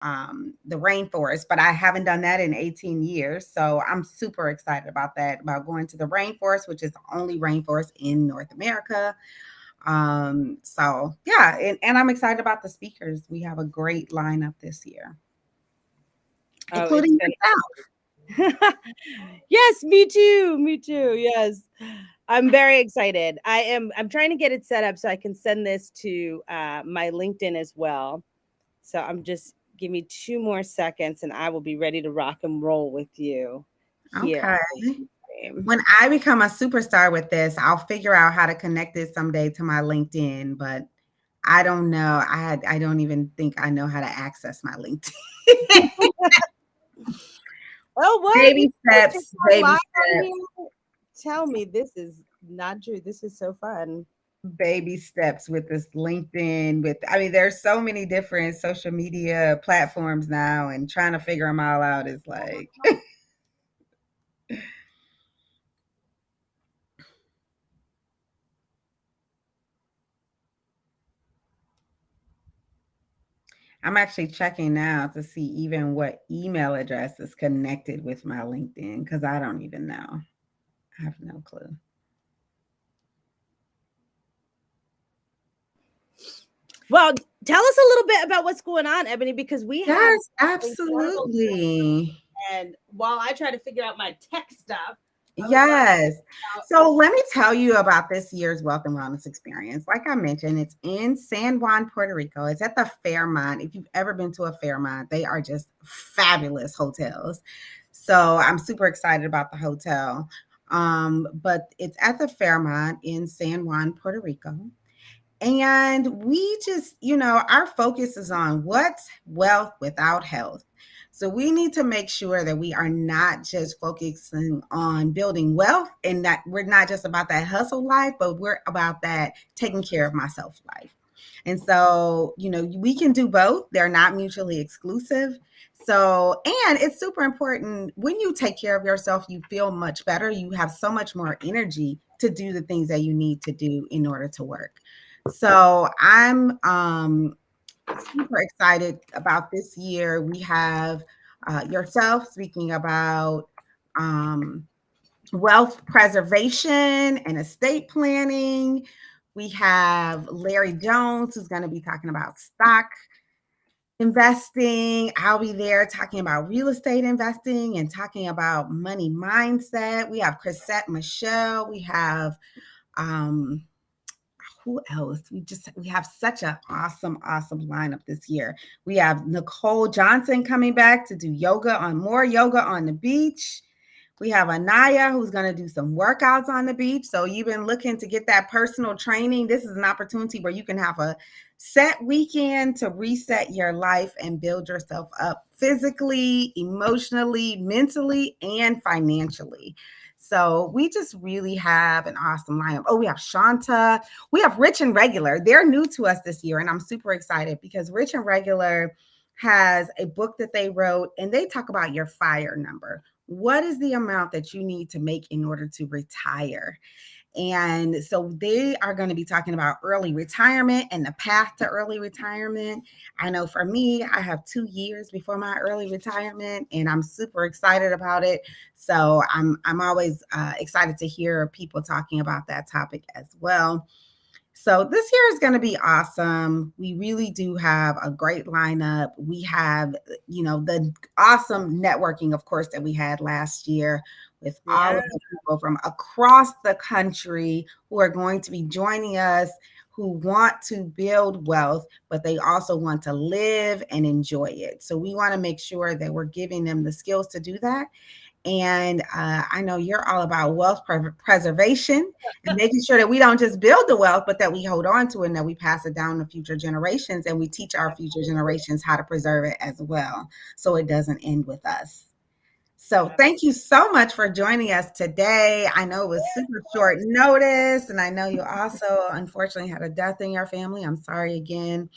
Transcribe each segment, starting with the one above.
the rainforest, but I haven't done that in 18 years. So I'm super excited about that, about going to the rainforest, which is the only rainforest in North America. So yeah, and I'm excited about the speakers. We have a great lineup this year, Oh, it's including going yourself. Yes, me too. Me too. Yes. I'm very excited. I'm trying to get it set up so I can send this to my LinkedIn as well. So I'm just give me 2 more seconds and I will be ready to rock and roll with you here Okay. on Instagram. When I become a superstar with this, I'll figure out how to connect it someday to my LinkedIn, but I don't know. I don't even think I know how to access my LinkedIn. Oh, what? You Baby guys just steps, are baby live on steps, here? Tell me this is not true. This is so fun. baby steps with this LinkedIn. With I mean, there's so many different social media platforms now, and trying to figure them all out is like I'm actually checking now to see even what email address is connected with my LinkedIn because I don't even know. I have no clue. Well, tell us a little bit about what's going on, Ebony, because we have Yes, incredible absolutely. and while I try to figure out my tech stuff, I would love Yes. out. So let me tell you about this year's Wealth and Wellness Experience. Like I mentioned, it's in San Juan, Puerto Rico. It's at the Fairmont. If you've ever been to a Fairmont, they are just fabulous hotels. So I'm super excited about the hotel. But it's at the Fairmont in San Juan, Puerto Rico. And we just, our focus is on what's wealth without health. So we need to make sure that we are not just focusing on building wealth and that we're not just about that hustle life, but we're about that taking care of myself life. And so, we can do both. They're not mutually exclusive. So, and it's super important when you take care of yourself, you feel much better. You have so much more energy to do the things that you need to do in order to work. So I'm super excited about this year. We have yourself speaking about um, wealth preservation and estate planning. We have Larry Jones, who's going to be talking about stock investing. I'll be there talking about real estate investing and talking about money mindset. We have Chrisette Michelle. We have um, who else? We have such an awesome lineup this year. We have Nicole Johnson coming back to do more yoga on the beach. We have Anaya who's going to do some workouts on the beach. So you've been looking to get that personal training. This is an opportunity where you can have a set weekend to reset your life and build yourself up physically, emotionally, mentally, and financially. So we just really have an awesome lineup. Oh, we have Shanta. We have Rich and Regular. They're new to us this year, and I'm super excited because Rich and Regular has a book that they wrote, and they talk about your fire number. What is the amount that you need to make in order to retire? And so they are going to be talking about early retirement and the path to early retirement. I know for me, I have 2 years before my early retirement, and I'm super excited about it. So I'm always excited to hear people talking about that topic as well. So this year is going to be awesome. We really do have a great lineup. We have, the awesome networking, of course, that we had last year with all Yeah. of the people from across the country who are going to be joining us, who want to build wealth, but they also want to live and enjoy it. So we want to make sure that we're giving them the skills to do that. And I know you're all about wealth preservation and making sure that we don't just build the wealth, but that we hold on to it and that we pass it down to future generations and we teach our future generations how to preserve it as well so it doesn't end with us. So thank you so much for joining us today. I know it was super short notice, and I know you also unfortunately had a death in your family. I'm sorry again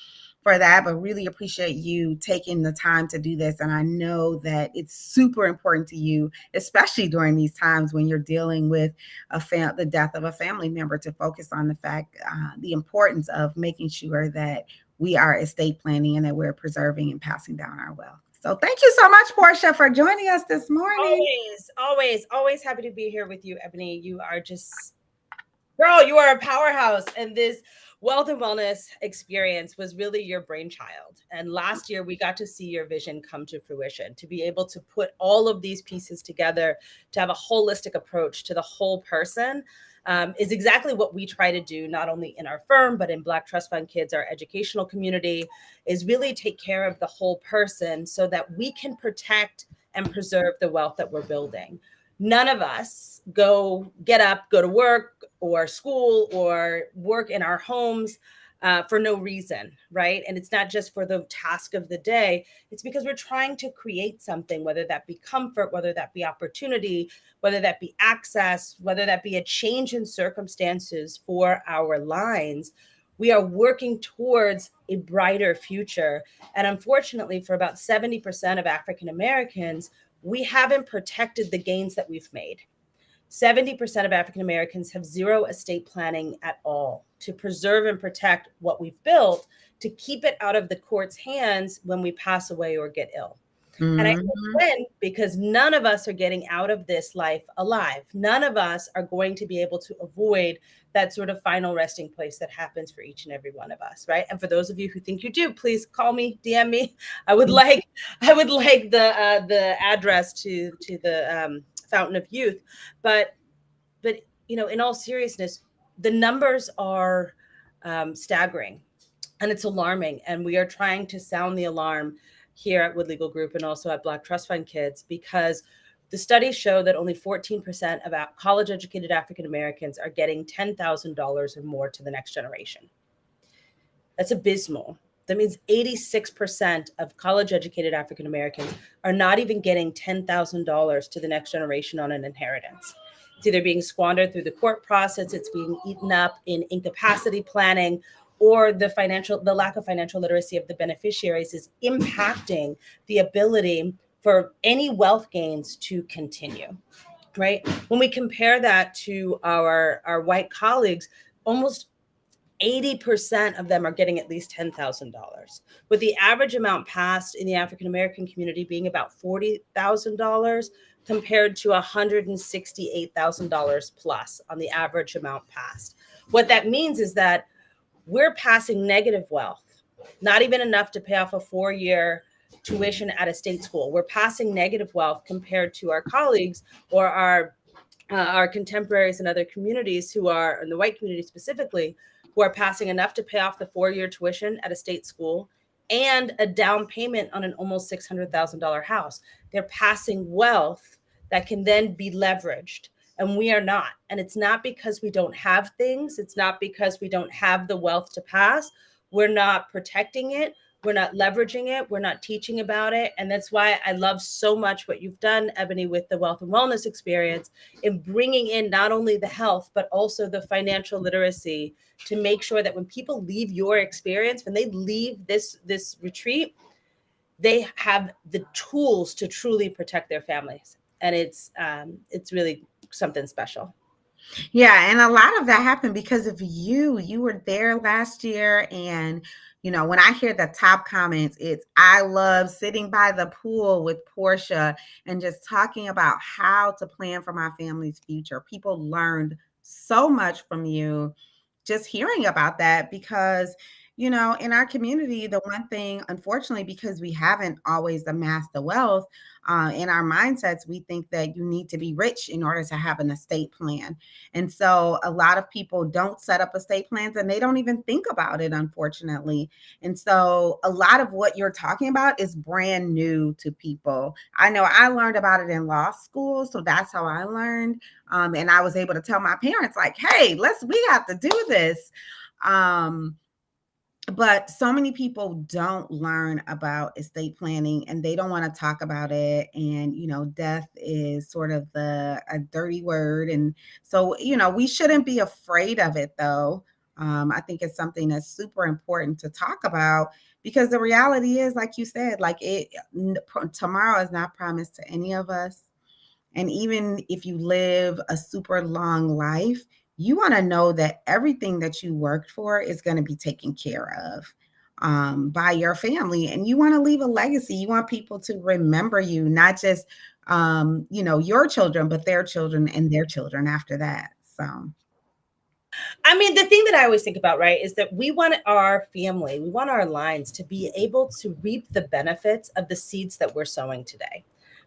for that, but really appreciate you taking the time to do this. And I know that it's super important to you, especially during these times when you're dealing with the death of a family member, to focus on the importance of making sure that we are estate planning and that we're preserving and passing down our wealth. So thank you so much, Portia, for joining us this morning. Always happy to be here with you, Ebony. You are just, girl, you are a powerhouse. And this wealth and wellness experience was really your brainchild. And last year, we got to see your vision come to fruition, to be able to put all of these pieces together, to have a holistic approach to the whole person. Is exactly what we try to do, not only in our firm, but in Black Trust Fund Kids, our educational community, is really take care of the whole person so that we can protect and preserve the wealth that we're building. None of us go to work or school or work in our homes for no reason, right? And it's not just for the task of the day. It's because we're trying to create something, whether that be comfort, whether that be opportunity, whether that be access, whether that be a change in circumstances for our lines. We are working towards a brighter future. And unfortunately, for about 70% of African Americans, we haven't protected the gains that we've made. 70% of African Americans have zero estate planning at all to preserve and protect what we've built, to keep it out of the court's hands when we pass away or get ill. Mm-hmm. And I win because none of us are getting out of this life alive. None of us are going to be able to avoid that sort of final resting place that happens for each and every one of us, right? And for those of you who think you do, please call me, DM me. I would like the address to the Fountain of Youth, but you know, in all seriousness, the numbers are staggering, and it's alarming. And we are trying to sound the alarm here at Wood Legal Group and also at Black Trust Fund Kids, because the studies show that only 14% of college-educated African Americans are getting $10,000 or more to the next generation. That's abysmal. That means 86% of college-educated African Americans are not even getting $10,000 to the next generation on an inheritance. It's either being squandered through the court process, it's being eaten up in incapacity planning, or the lack of financial literacy of the beneficiaries is impacting the ability for any wealth gains to continue, right? When we compare that to our white colleagues, almost 80% of them are getting at least $10,000, with the average amount passed in the African American community being about $40,000 compared to $168,000 plus on the average amount passed. What that means is that we're passing negative wealth, not even enough to pay off a 4-year tuition at a state school. We're passing negative wealth compared to our colleagues or our contemporaries in other communities who are, in the white community specifically, who are passing enough to pay off the 4-year tuition at a state school and a down payment on an almost $600,000 house. They're passing wealth that can then be leveraged. And we are not. And it's not because we don't have things. It's not because we don't have the wealth to pass. We're not protecting it. We're not leveraging it. We're not teaching about it. And that's why I love so much what you've done, Ebony, with the wealth and wellness experience, in bringing in not only the health, but also the financial literacy, to make sure that when people leave your experience, when they leave this retreat, they have the tools to truly protect their families. And it's really something special. Yeah. And a lot of that happened because of you. You were there last year. And, you know, when I hear the top comments, it's, I love sitting by the pool with Portia and just talking about how to plan for my family's future. People learned so much from you just hearing about that, because you know, in our community, the one thing, unfortunately, because we haven't always amassed the wealth, in our mindsets, we think that you need to be rich in order to have an estate plan. And so a lot of people don't set up estate plans and they don't even think about it, unfortunately. And so a lot of what you're talking about is brand new to people. I know I learned about it in law school, so that's how I learned. And I was able to tell my parents, like, hey, we have to do this. But so many people don't learn about estate planning and they don't want to talk about it. And, you know, death is sort of a dirty word. And so, you know, we shouldn't be afraid of it, though. I think it's something that's super important to talk about, because the reality is, like you said, like tomorrow is not promised to any of us. And even if you live a super long life, you want to know that everything that you worked for is going to be taken care of. by your family, and you want to leave a legacy. You want people to remember you, not just your children, but their children and their children after that. So I mean, the thing that I always think about, right, is that we want our family, we want our lines to be able to reap the benefits of the seeds that we're sowing today,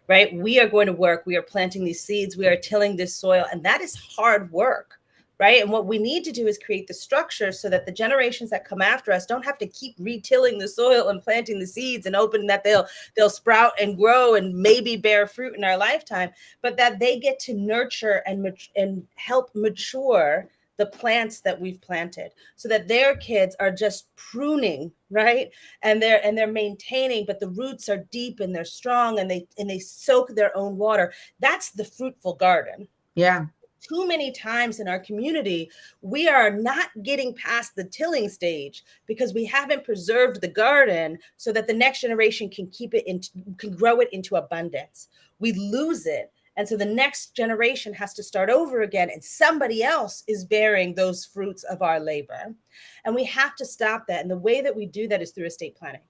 right? We are going to work, we are planting these seeds, we are tilling this soil, and that is hard work, right? And what we need to do is create the structure so that the generations that come after us don't have to keep retilling the soil and planting the seeds and hoping that they'll sprout and grow and maybe bear fruit in our lifetime, but that they get to nurture and help mature the plants that we've planted, so that their kids are just pruning, right? And they're maintaining, but the roots are deep and they're strong, and they soak their own water. That's the fruitful garden. yeah. Too many times in our community, we are not getting past the tilling stage because we haven't preserved the garden so that the next generation can can grow it into abundance. We lose it. And so the next generation has to start over again, and somebody else is bearing those fruits of our labor. And we have to stop that. And the way that we do that is through estate planning.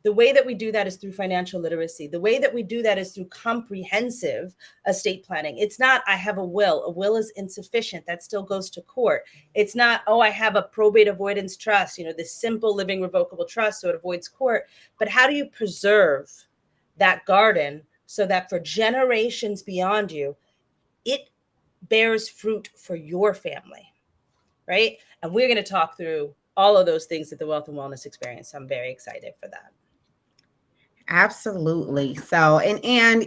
The way that we do that is through financial literacy. The way that we do that is through comprehensive estate planning. It's not, I have a will. A will is insufficient. That still goes to court. It's not, oh, I have a probate avoidance trust, this simple living revocable trust, so it avoids court. But how do you preserve that garden so that for generations beyond you, it bears fruit for your family, right? And we're going to talk through all of those things at the Wealth and Wellness Experience. I'm very excited for that. Absolutely. So, and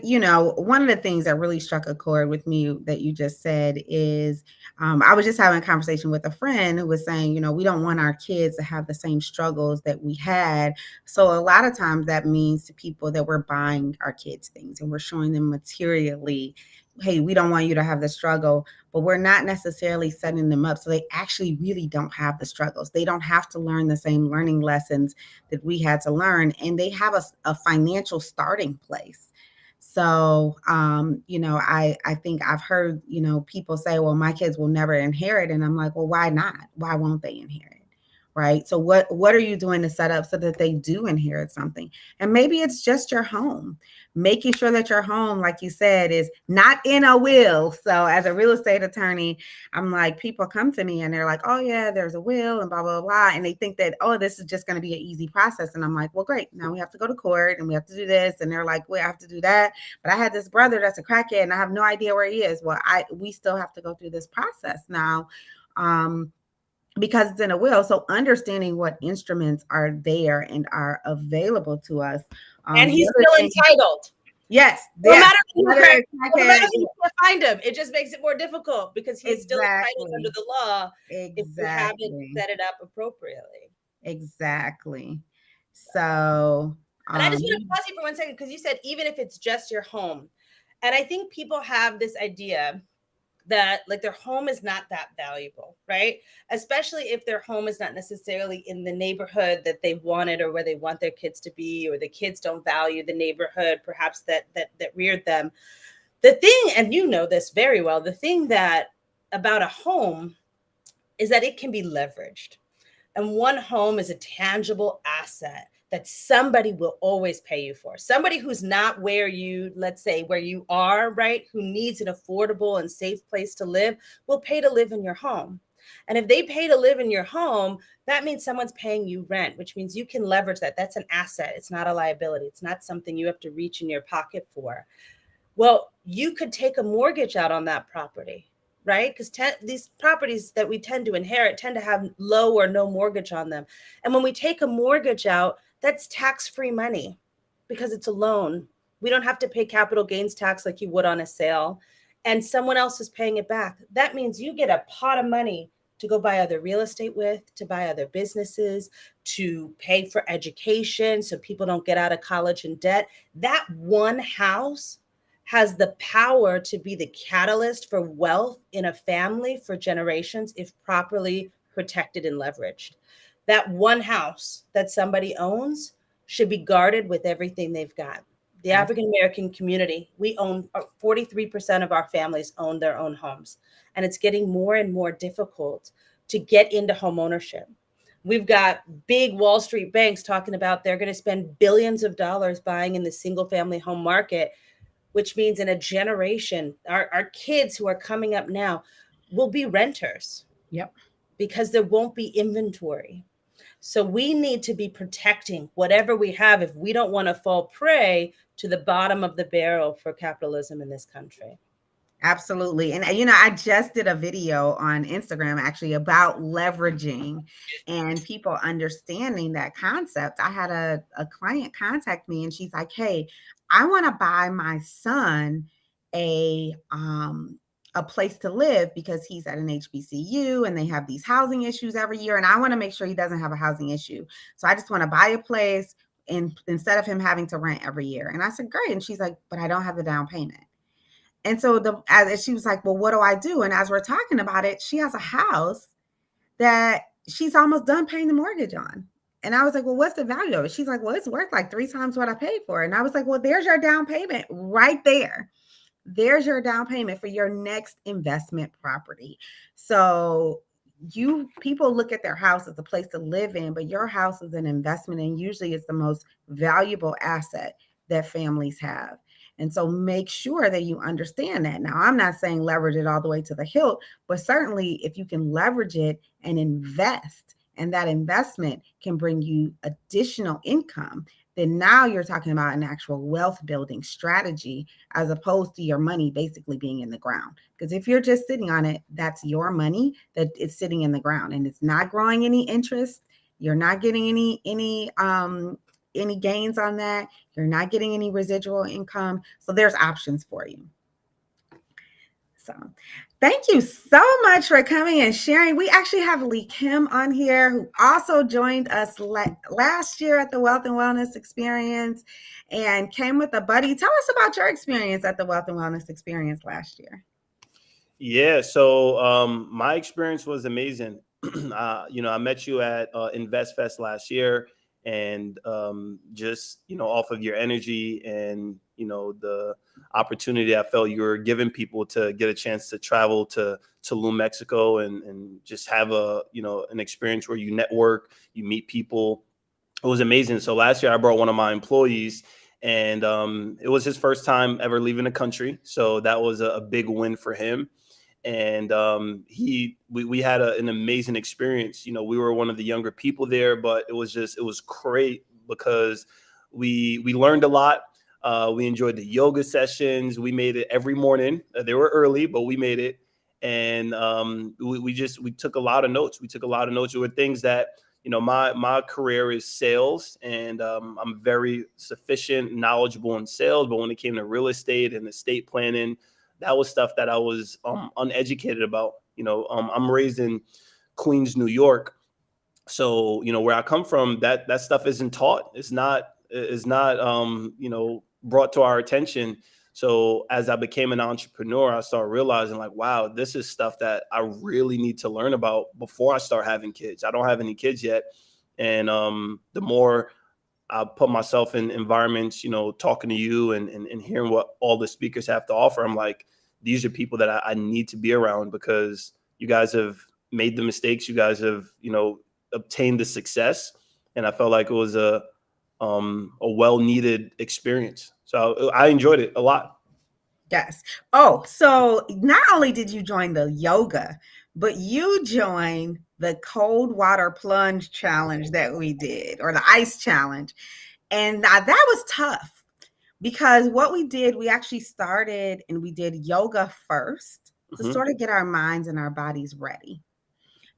one of the things that really struck a chord with me that you just said is, I was just having a conversation with a friend who was saying, we don't want our kids to have the same struggles that we had. So a lot of times that means to people that we're buying our kids things and we're showing them materially, hey, we don't want you to have the struggle, but we're not necessarily setting them up so they actually really don't have the struggles. They don't have to learn the same learning lessons that we had to learn, and they have a financial starting place. So, I think I've heard, people say, well, my kids will never inherit. And I'm like, well, why not? Why won't they inherit? Right. So what are you doing to set up so that they do inherit something? And maybe it's just your home, making sure that your home, like you said, is not in a will. So as a real estate attorney, I'm like, people come to me and they're like, oh yeah, there's a will and blah, blah, blah. And they think that, oh, this is just going to be an easy process. And I'm like, well, great. Now we have to go to court and we have to do this. And they're like, well, I have to do that. But I had this brother that's a crackhead and I have no idea where he is. Well, we still have to go through this process now. Because it's in a will. So understanding what instruments are there and are available to us. And he's still entitled. Yes. No matter who you find him, it just makes it more difficult because he's still entitled under the law if we haven't set it up appropriately. Exactly. So and I just want to pause you for 1 second, because you said even if it's just your home. And I think people have this idea that like their home is not that valuable, right? Especially if their home is not necessarily in the neighborhood that they wanted or where they want their kids to be, or the kids don't value the neighborhood perhaps that reared them. The thing, and you know this very well, the thing that about a home is that it can be leveraged. And one home is a tangible asset that somebody will always pay you for. Somebody who's not where you, let's say, where you are, right? Who needs an affordable and safe place to live, will pay to live in your home. And if they pay to live in your home, that means someone's paying you rent, which means you can leverage that. That's an asset. It's not a liability. It's not something you have to reach in your pocket for. Well, you could take a mortgage out on that property, right? Because these properties that we tend to inherit tend to have low or no mortgage on them. And when we take a mortgage out, that's tax-free money because it's a loan. We don't have to pay capital gains tax like you would on a sale, and someone else is paying it back. That means you get a pot of money to go buy other real estate with, to buy other businesses, to pay for education so people don't get out of college in debt. That one house has the power to be the catalyst for wealth in a family for generations if properly protected and leveraged. That one house that somebody owns should be guarded with everything they've got. The African American community, we own 43% of our families own their own homes. And it's getting more and more difficult to get into home ownership. We've got big Wall Street banks talking about they're going to spend billions of dollars buying in the single family home market, which means in a generation, our kids who are coming up now will be renters. Yep. Because there won't be inventory. So we need to be protecting whatever we have if we don't want to fall prey to the bottom of the barrel for capitalism in this country. Absolutely. And, I just did a video on Instagram actually about leveraging and people understanding that concept. I had a client contact me and she's like, hey, I want to buy my son a place to live because he's at an HBCU and they have these housing issues every year. And I want to make sure he doesn't have a housing issue. So I just want to buy a place instead of him having to rent every year. And I said, great. And she's like, but I don't have the down payment. And so as she was like, well, what do I do? And as we're talking about it, she has a house that she's almost done paying the mortgage on. And I was like, well, what's the value of it? She's like, well, it's worth like 3 times what I paid for it. And I was like, well, there's your down payment right there. There's your down payment for your next investment property. So people look at their house as a place to live in, but your house is an investment, and usually it's the most valuable asset that families have. And so make sure that you understand that. Now, I'm not saying leverage it all the way to the hilt, but certainly if you can leverage it and invest, and that investment can bring you additional income, then now you're talking about an actual wealth building strategy as opposed to your money basically being in the ground. Because if you're just sitting on it, that's your money that is sitting in the ground and it's not growing any interest. You're not getting any gains on that. You're not getting any residual income. So there's options for you. So thank you so much for coming and sharing. We actually have Lee Kim on here, who also joined us last year at the Wealth and Wellness Experience and came with a buddy. Tell us about your experience at the Wealth and Wellness Experience last year. Yeah, so my experience was amazing. I met you at InvestFest last year, and just off of your energy and the opportunity I felt you were giving people to get a chance to travel to Tulum, Mexico, and just have an experience where you network, you meet people. It was amazing. So last year I brought one of my employees, and it was his first time ever leaving the country, so that was a big win for him. And we had an amazing experience. We were one of the younger people there, but it was great because we learned a lot. We enjoyed the yoga sessions. We made it every morning. They were early, but we made it. And we took a lot of notes. There were things that, my career is sales, and I'm very sufficient, knowledgeable in sales. But when it came to real estate and estate planning, that was stuff that I was uneducated about. I'm raised in Queens, New York. So, where I come from, that stuff isn't taught. It's not brought to our attention. So as I became an entrepreneur, I started realizing like, wow, this is stuff that I really need to learn about before I start having kids. I don't have any kids yet. And the more I put myself in environments, talking to you and hearing what all the speakers have to offer, I'm like, these are people that I need to be around, because you guys have made the mistakes. You guys have, obtained the success. And I felt like it was a well-needed experience. So I enjoyed it a lot. Yes. Oh, so not only did you join the yoga, but you joined the cold water plunge challenge that we did, or the ice challenge. And that was tough, because what we did, we actually started and we did yoga first to sort of get our minds and our bodies ready.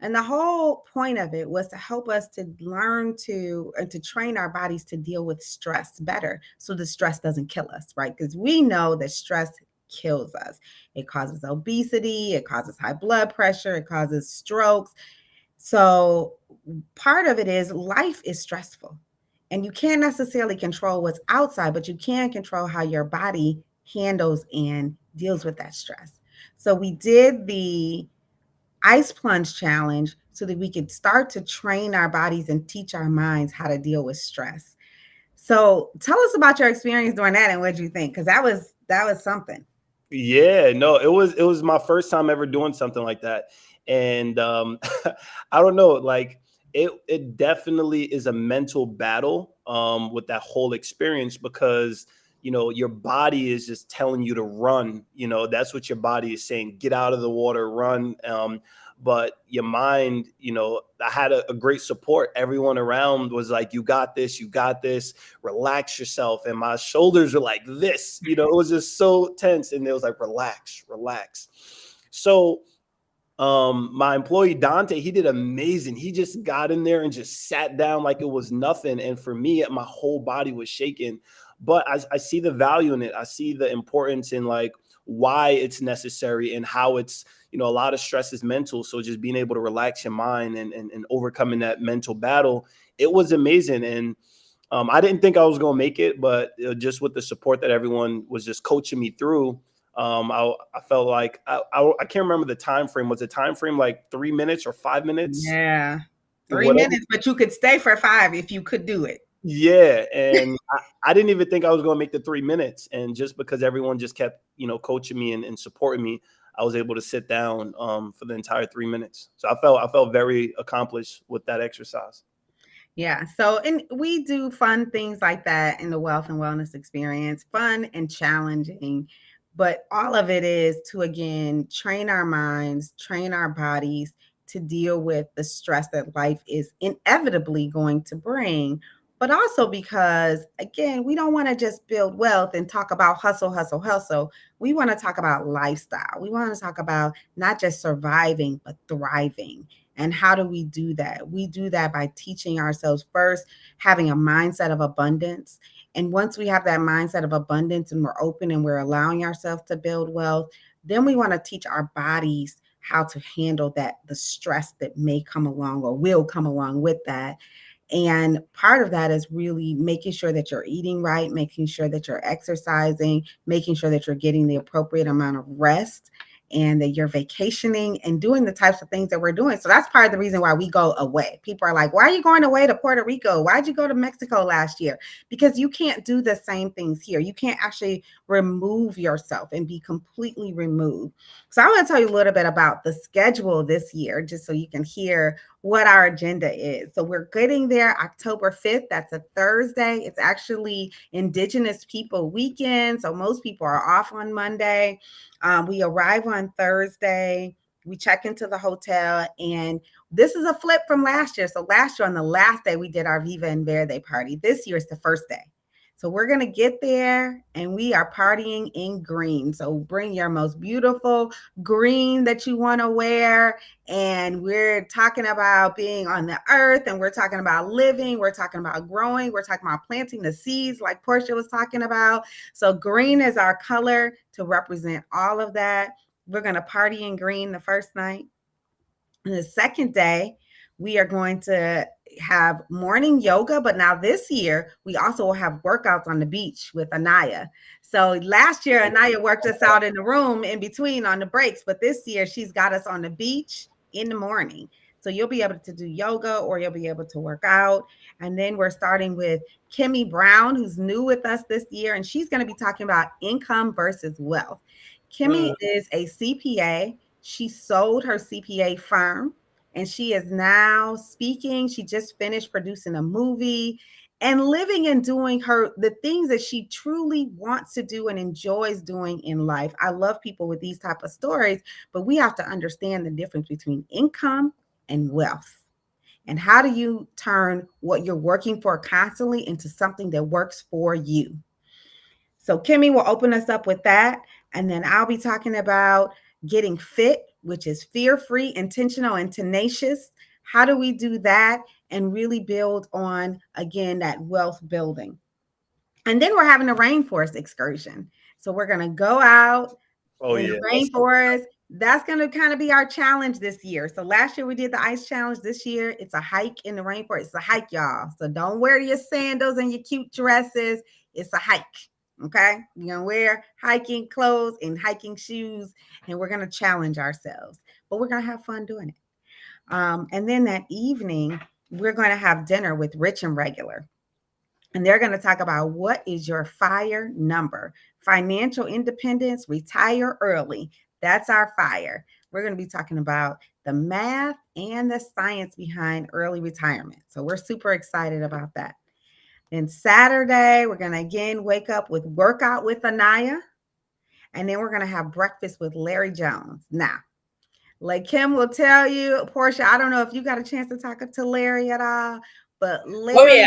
And the whole point of it was to help us to learn to train our bodies to deal with stress better, so the stress doesn't kill us, right? Because we know that stress kills us. It causes obesity, it causes high blood pressure, it causes strokes. So part of it is life is stressful, and you can't necessarily control what's outside, but you can control how your body handles and deals with that stress. So we did the ice plunge challenge so that we could start to train our bodies and teach our minds how to deal with stress. So tell us about your experience doing that and what you think, because that was something. Yeah, no, it was my first time ever doing something like that. And I don't know, like It definitely is a mental battle with that whole experience, because your body is just telling you to run. That's what your body is saying: get out of the water, run. But your mind, I had a great support. Everyone around was like, you got this, you got this, relax yourself. And my shoulders were like this. It was just so tense, and it was like, relax, relax. So my employee Dante, he did amazing. He just got in there and just sat down like it was nothing. And for me, my whole body was shaking. But I see the value in it. I see the importance in like why it's necessary, and how it's, a lot of stress is mental. So just being able to relax your mind and overcoming that mental battle, it was amazing. And I didn't think I was going to make it, but just with the support that everyone was just coaching me through, I felt like I can't remember the time frame. Was the time frame like 3 minutes or 5 minutes? Yeah, 3 Whatever. minutes, but you could stay for 5 if you could do it. Yeah, and I didn't even think I was going to make the 3 minutes, and just because everyone just kept coaching me and supporting me, I was able to sit down for the entire 3 minutes. So I felt very accomplished with that exercise. Yeah. So, and we do fun things like that in the Wealth and Wellness Experience, fun and challenging. But all of it is to, again, train our minds, train our bodies to deal with the stress that life is inevitably going to bring. But also because, again, we don't want to just build wealth and talk about hustle, hustle, hustle. We want to talk about lifestyle. We want to talk about not just surviving, but thriving. And how do we do that? We do that by teaching ourselves first, having a mindset of abundance. And once we have that mindset of abundance and we're open and we're allowing ourselves to build wealth, then we want to teach our bodies how to handle the stress that may come along or will come along with that. And part of that is really making sure that you're eating right, making sure that you're exercising, making sure that you're getting the appropriate amount of rest, and that you're vacationing and doing the types of things that we're doing. So that's part of the reason why we go away. People are like, why are you going away to Puerto Rico? Why'd you go to Mexico last year? Because you can't do the same things here. You can't actually remove yourself and be completely removed. So I want to tell you a little bit about the schedule this year, just so you can hear what our agenda is. So we're getting there October 5th. That's a Thursday. It's actually Indigenous People Weekend. So most people are off on Monday. We arrive on Thursday. We check into the hotel, and this is a flip from last year. So last year on the last day, we did our Viva and Verde party. This year is the first day. So we're going to get there and we are partying in green. So bring your most beautiful green that you want to wear. And we're talking about being on the earth, and we're talking about living. We're talking about growing. We're talking about planting the seeds like Portia was talking about. So green is our color to represent all of that. We're going to party in green the first night. And the second day, we are going to have morning yoga, but now this year we also will have workouts on the beach with Anaya. So last year Anaya worked us out in the room in between on the breaks, but this year she's got us on the beach in the morning. So you'll be able to do yoga or you'll be able to work out. And then we're starting with Kimmy Brown, who's new with us this year, and she's going to be talking about income versus wealth. Kimmy is a CPA. She sold her CPA firm, and she is now speaking. She just finished producing a movie and living and doing the things that she truly wants to do and enjoys doing in life. I love people with these type of stories, but we have to understand the difference between income and wealth. And how do you turn what you're working for constantly into something that works for you? So Kimmy will open us up with that. And then I'll be talking about getting fit, which is fear-free, intentional, and tenacious. How do we do that and really build on, again, that wealth building? And then we're having a rainforest excursion. So we're going to go out in the rainforest. That's going to kind of be our challenge this year. So last year we did the ice challenge. This year it's a hike in the rainforest. It's a hike, y'all. So don't wear your sandals and your cute dresses. It's a hike. Okay, you're going to wear hiking clothes and hiking shoes, and we're going to challenge ourselves, but we're going to have fun doing it. And then that evening, we're going to have dinner with Rich and Regular, and they're going to talk about what is your FIRE number. Financial independence, retire early. That's our FIRE. We're going to be talking about the math and the science behind early retirement. So we're super excited about that. Then Saturday, we're going to again wake up with Workout with Anaya. And then we're going to have breakfast with Larry Jones. Now, like Kim will tell you, Portia, I don't know if you got a chance to talk to Larry at all, but Larry,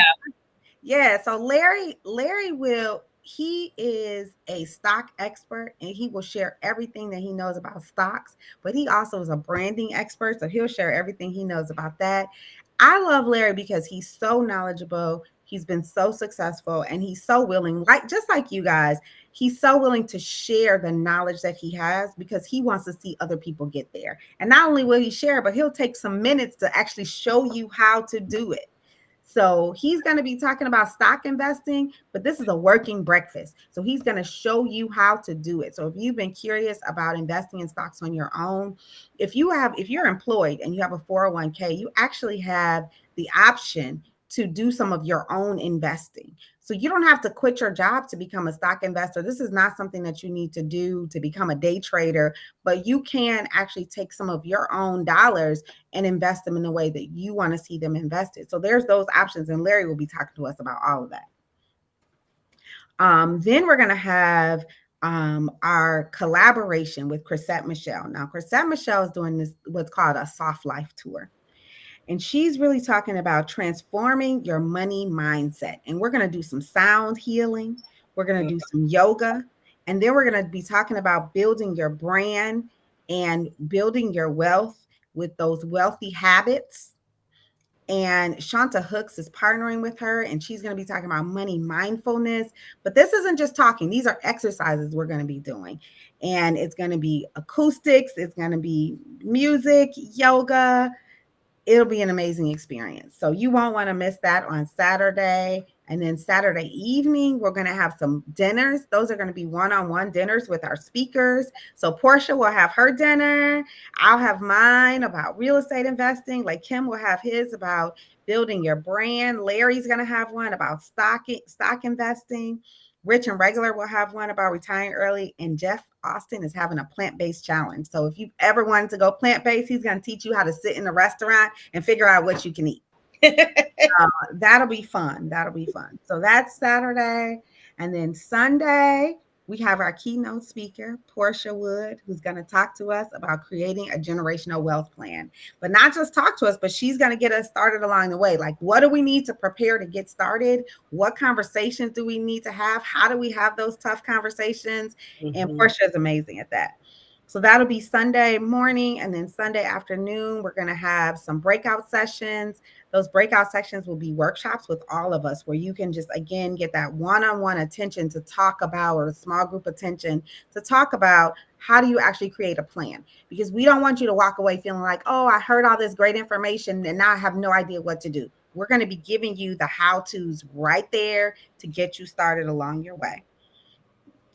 yeah, so Larry he is a stock expert and he will share everything that he knows about stocks, but he also is a branding expert, so he'll share everything he knows about that. I love Larry because he's so knowledgeable, he's been so successful, and he's so willing, like just like you guys, he's so willing to share the knowledge that he has because he wants to see other people get there. And not only will he share, but he'll take some minutes to actually show you how to do it. So he's going to be talking about stock investing, but this is a working breakfast. So he's going to show you how to do it. So if you've been curious about investing in stocks on your own, if you're employed and you have a 401k, you actually have the option to do some of your own investing. So you don't have to quit your job to become a stock investor. This is not something that you need to do to become a day trader, but you can actually take some of your own dollars and invest them in the way that you want to see them invested. So there's those options, and Larry will be talking to us about all of that. Then we're going to have our collaboration with Chrisette Michelle. Now, Chrisette Michelle is doing this, what's called a soft life tour. And she's really talking about transforming your money mindset. And we're going to do some sound healing. We're going to do some yoga. And then we're going to be talking about building your brand and building your wealth with those wealthy habits. And Shanta Hooks is partnering with her, and she's going to be talking about money mindfulness. But this isn't just talking. These are exercises we're going to be doing. And it's going to be acoustics. It's going to be music, yoga. It'll be an amazing experience. So you won't want to miss that on Saturday. And then Saturday evening, we're going to have some dinners. Those are going to be one-on-one dinners with our speakers. So Portia will have her dinner. I'll have mine about real estate investing. Like Kim will have his about building your brand. Larry's going to have one about stock investing. Rich and Regular will have one about retiring early, and Jeff Austin is having a plant-based challenge. So if you've ever wanted to go plant-based, he's going to teach you how to sit in a restaurant and figure out what you can eat. That'll be fun. So that's Saturday. And then Sunday, we have our keynote speaker, Portia Wood, who's going to talk to us about creating a generational wealth plan. But not just talk to us, but she's going to get us started along the way. Like, what do we need to prepare to get started? What conversations do we need to have? How do we have those tough conversations? Mm-hmm. And Portia is amazing at that. So that'll be Sunday morning, and then Sunday afternoon, we're going to have some breakout sessions. Those breakout sessions will be workshops with all of us where you can just, again, get that one-on-one attention to talk about, or a small group attention to talk about how do you actually create a plan? Because we don't want you to walk away feeling like, oh, I heard all this great information and now I have no idea what to do. We're going to be giving you the how-tos right there to get you started along your way.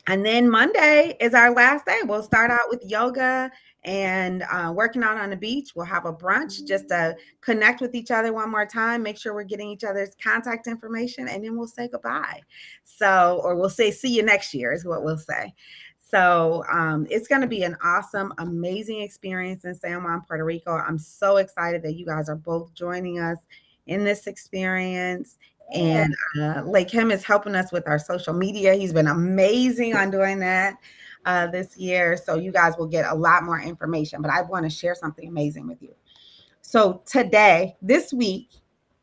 And then Monday is our last day. We'll start out with yoga and working out on the beach. We'll have a brunch just to connect with each other one more time, make sure we're getting each other's contact information, and then we'll say goodbye. So, or we'll say see you next year is what we'll say. So it's going to be an awesome, amazing experience in San Juan, Puerto Rico. I'm so excited that you guys are both joining us in this experience. And Lake Kim is helping us with our social media. He's been amazing on doing that this year. So you guys will get a lot more information, but I want to share something amazing with you. So today, this week,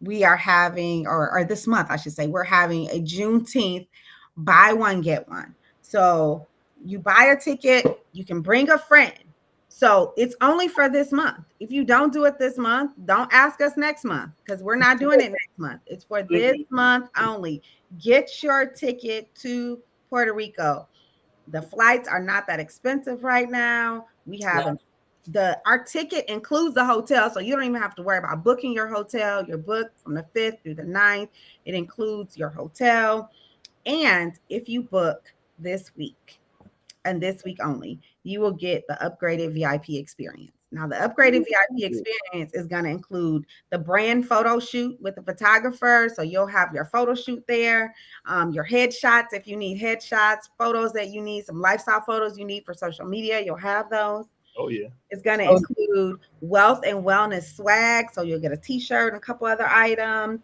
we are having, or this month, I should say, we're having a Juneteenth buy one, get one. So you buy a ticket, you can bring a friend. So it's only for this month. If you don't do it this month, don't ask us next month because we're not doing it next month. It's for this month only. Get your ticket to Puerto Rico. The flights are not that expensive right now. We have our ticket includes the hotel, so you don't even have to worry about booking your hotel. You're booked from the 5th through the 9th. It includes your hotel. And if you book this week, and this week only, you will get the upgraded VIP experience. Now, the upgraded VIP experience is going to include the brand photo shoot with the photographer. So you'll have your photo shoot there, your headshots if you need headshots, photos that you need, some lifestyle photos you need for social media, you'll have those. Oh yeah. It's going to Oh. include wealth and wellness swag. So you'll get a t-shirt and a couple other items.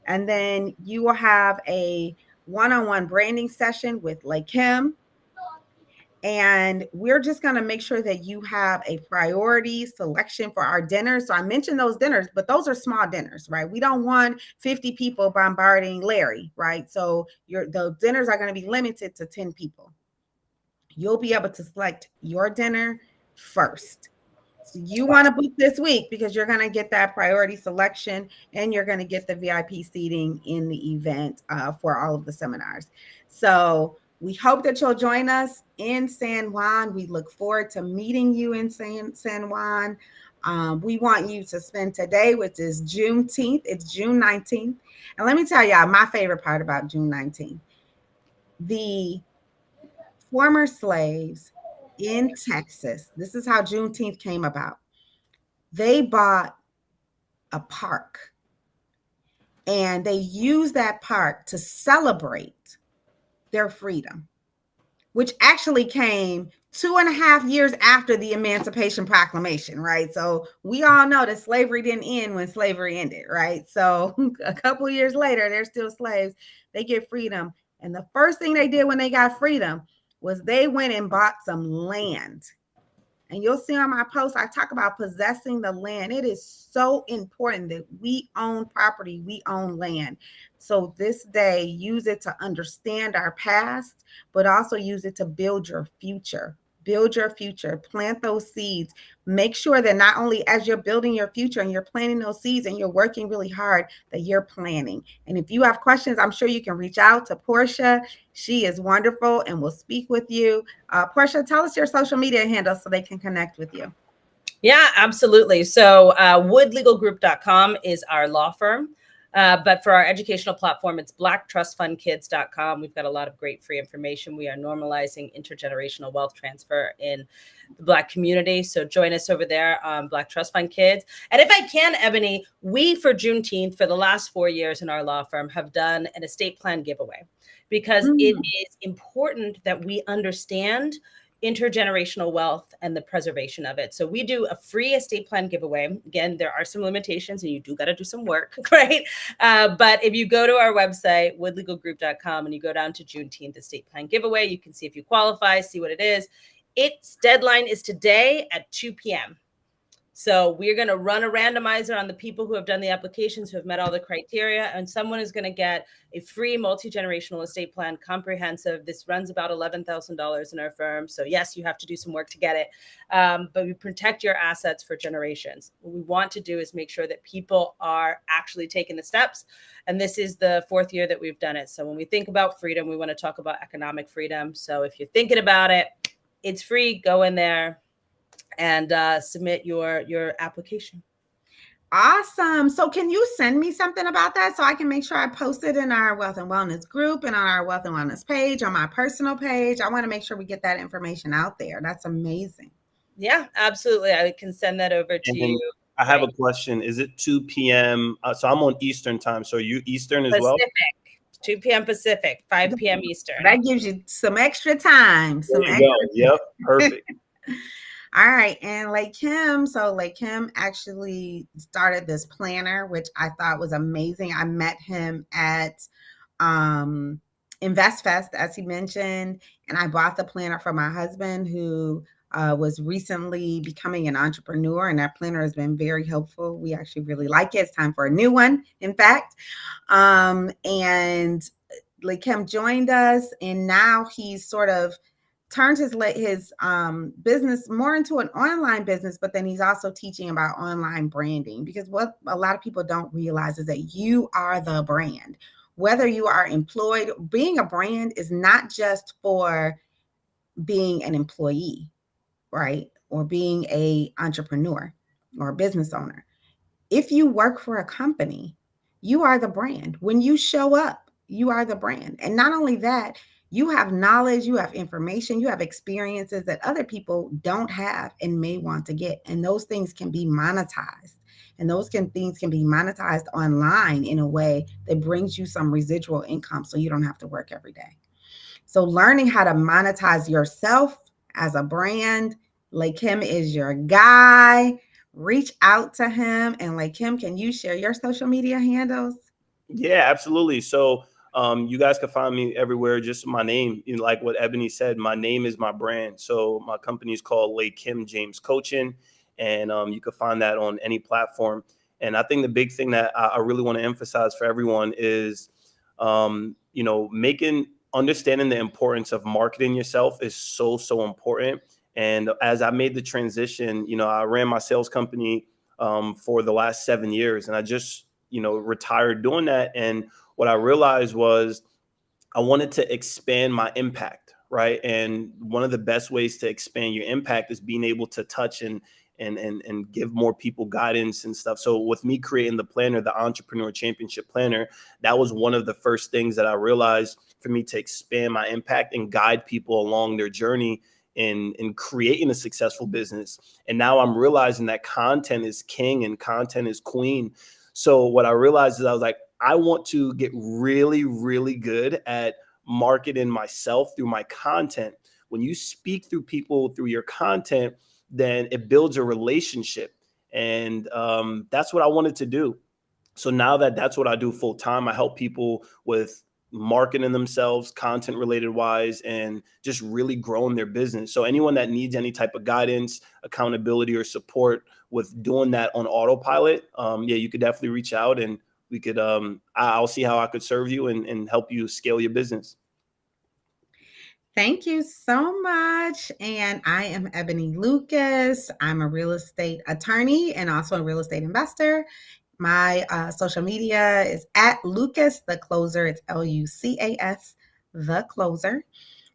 And then you will have a one-on-one branding session with Lakim. And we're just going to make sure that you have a priority selection for our dinners. So I mentioned those dinners, but those are small dinners, right? We don't want 50 people bombarding Larry, right? So the dinners are going to be limited to 10 people. You'll be able to select your dinner first. So you want to book this week because you're going to get that priority selection and you're going to get the VIP seating in the event for all of the seminars. So we hope that you'll join us in San Juan. We look forward to meeting you in San Juan. We want you to spend today, which is Juneteenth. It's June 19th. And let me tell y'all my favorite part about June 19th. The former slaves in Texas, this is how Juneteenth came about. They bought a park and they used that park to celebrate their freedom, which actually came 2.5 years after the Emancipation Proclamation, right? So we all know that slavery didn't end when slavery ended, right? So a couple of years later, they're still slaves. They get freedom. And the first thing they did when they got freedom was they went and bought some land. And you'll see on my post, I talk about possessing the land. It is so important that we own property, we own land. So this day, use it to understand our past, but also use it to build your future. Build your future, plant those seeds. Make sure that not only as you're building your future and you're planting those seeds and you're working really hard, that you're planning. And if you have questions, I'm sure you can reach out to Portia. She is wonderful and will speak with you. Portia, tell us your social media handles so they can connect with you. Yeah, absolutely. So woodlegalgroup.com is our law firm. But for our educational platform, it's blacktrustfundkids.com. We've got a lot of great free information. We are normalizing intergenerational wealth transfer in the Black community. So join us over there on Black Trust Fund Kids. And if I can, Ebony, we for Juneteenth, for the last 4 years in our law firm, have done an estate plan giveaway because it is important that we understand intergenerational wealth and the preservation of it. So we do a free estate plan giveaway. Again, there are some limitations and you do got to do some work, right? But if you go to our website, woodlegalgroup.com, and you go down to Juneteenth estate plan giveaway, you can see if you qualify, see what it is. Its deadline is today at 2 p.m. So we're going to run a randomizer on the people who have done the applications, who have met all the criteria, and someone is going to get a free multi-generational estate plan, comprehensive. This runs about $11,000 in our firm. So yes, you have to do some work to get it, but we protect your assets for generations. What we want to do is make sure that people are actually taking the steps. And this is the 4th year that we've done it. So when we think about freedom, we want to talk about economic freedom. So if you're thinking about it, it's free. Go in there and submit your application. Awesome. So can you send me something about that so I can make sure I post it in our Wealth and Wellness group and on our Wealth and Wellness page, on my personal page? I want to make sure we get that information out there. That's amazing. Yeah, absolutely. I can send that over to you. I have a question. Is it 2 p.m.? So I'm on Eastern time. So are you Eastern as well? 2 p.m. Pacific, 5 p.m. Eastern. That gives you some extra time. Yep, perfect. All right. And Lakim, so Lakim actually started this planner, which I thought was amazing. I met him at InvestFest, as he mentioned, and I bought the planner for my husband, who was recently becoming an entrepreneur, and that planner has been very helpful. We actually really like it. It's time for a new one, in fact. And Lakim joined us, and now he's sort of turned his business more into an online business, but then he's also teaching about online branding, because what a lot of people don't realize is that you are the brand. Whether you are employed, being a brand is not just for being an employee, right? Or being an entrepreneur or a business owner. If you work for a company, you are the brand. When you show up, you are the brand. And not only that, you have knowledge, you have information, you have experiences that other people don't have and may want to get. And those things can be monetized. And those things can be monetized online in a way that brings you some residual income so you don't have to work every day. So learning how to monetize yourself as a brand, LayKim is your guy. Reach out to him. And LayKim, can you share your social media handles? Yeah, absolutely. So you guys can find me everywhere. Just my name, like what Ebony said, my name is my brand. So my company is called LayKim James Coaching, and you can find that on any platform. And I think the big thing that I really want to emphasize for everyone is, making understanding the importance of marketing yourself is so important. And as I made the transition, I ran my sales company for the last 7 years, and I just retired doing that. And what I realized was I wanted to expand my impact, right? And one of the best ways to expand your impact is being able to touch and give more people guidance and stuff. So with me creating the planner, the Entrepreneur Championship Planner, that was one of the first things that I realized for me to expand my impact and guide people along their journey in creating a successful business. And now I'm realizing that content is king and content is queen. So what I realized is I was like, I want to get really, really good at marketing myself through my content. When you speak through people through your content, then it builds a relationship. And that's what I wanted to do. So now that's what I do full time, I help people with marketing themselves, content related wise, and just really growing their business. So anyone that needs any type of guidance, accountability, or support with doing that on autopilot, you could definitely reach out, and we could, I'll see how I could serve you and help you scale your business. Thank you so much. And I am Ebony Lucas. I'm a real estate attorney and also a real estate investor. My social media is at Lucas the Closer. It's Lucas the Closer.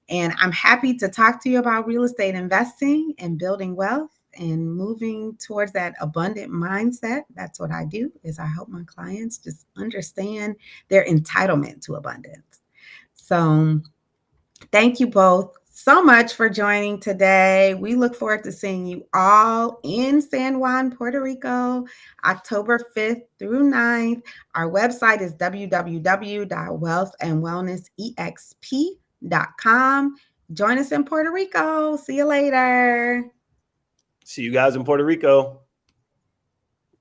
And I'm happy to talk to you about real estate investing and building wealth and moving towards that abundant mindset. That's what I do, is I help my clients just understand their entitlement to abundance. So thank you both so much for joining today. We look forward to seeing you all in San Juan, Puerto Rico, October 5th through 9th. Our website is www.wealthandwellnessexp.com. Join us in Puerto Rico. See you later. See you guys in Puerto Rico.